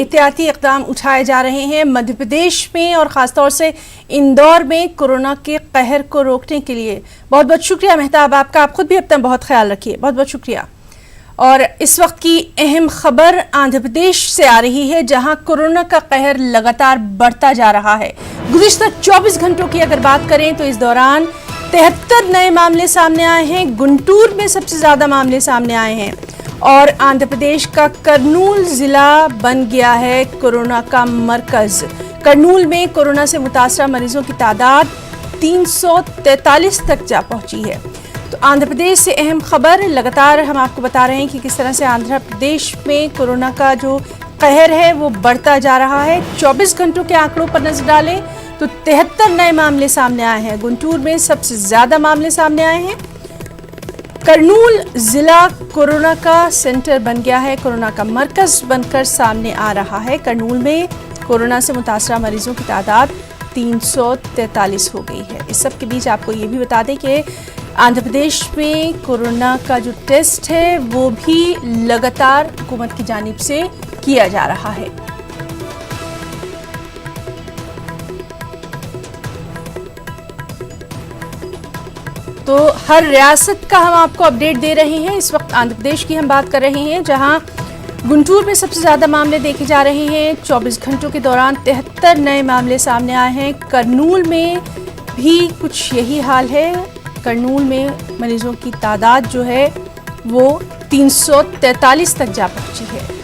एहतियाती इक़दाम उठाए जा रहे हैं मध्य प्रदेश में और ख़ासतौर से इंदौर में कोरोना के कहर को रोकने के लिए। बहुत बहुत शुक्रिया मेहताब आपका। आप खुद भी अपना बहुत ख्याल रखिए। बहुत बहुत शुक्रिया। और इस वक्त की अहम खबर आंध्र प्रदेश से आ रही है, जहां कोरोना का कहर लगातार बढ़ता जा रहा है। गुज़िश्ता 24 घंटों की अगर बात करें तो इस दौरान 73 नए मामले सामने आए हैं। गुंटूर में सबसे ज़्यादा मामले सामने आए हैं और आंध्र प्रदेश का कर्नूल ज़िला बन गया है कोरोना का मरकज़। कर्नूल में कोरोना से मुतासरा मरीजों की तादाद 343 तक जा पहुंची है। तो आंध्र प्रदेश से अहम खबर लगातार हम आपको बता रहे हैं कि किस तरह से आंध्र प्रदेश में कोरोना का जो कहर है वो बढ़ता जा रहा है। 24 घंटों के आंकड़ों पर नजर डालें तो 73 नए मामले सामने आए हैं। गुंटूर में सबसे ज्यादा मामले सामने आए हैं। कर्नूल जिला कोरोना का सेंटर बन गया है, कोरोना का मरकज बनकर सामने आ रहा है। कर्नूल में कोरोना से मुतासरा मरीजों की तादाद 343 हो गई है। इस सब के बीच आपको ये भी बता दें कि आंध्र प्रदेश में कोरोना का जो टेस्ट है वो भी लगातार हुकूमत की जानिब से किया जा रहा है। तो हर रियासत का हम आपको अपडेट दे रहे हैं। इस वक्त आंध्र प्रदेश की हम बात कर रहे हैं, जहां गुंटूर में सबसे ज़्यादा मामले देखे जा रहे हैं। 24 घंटों के दौरान 73 नए मामले सामने आए हैं। कर्नूल में भी कुछ यही हाल है। कर्नूल में मरीजों की तादाद जो है वो 343 तक जा पहुंची है।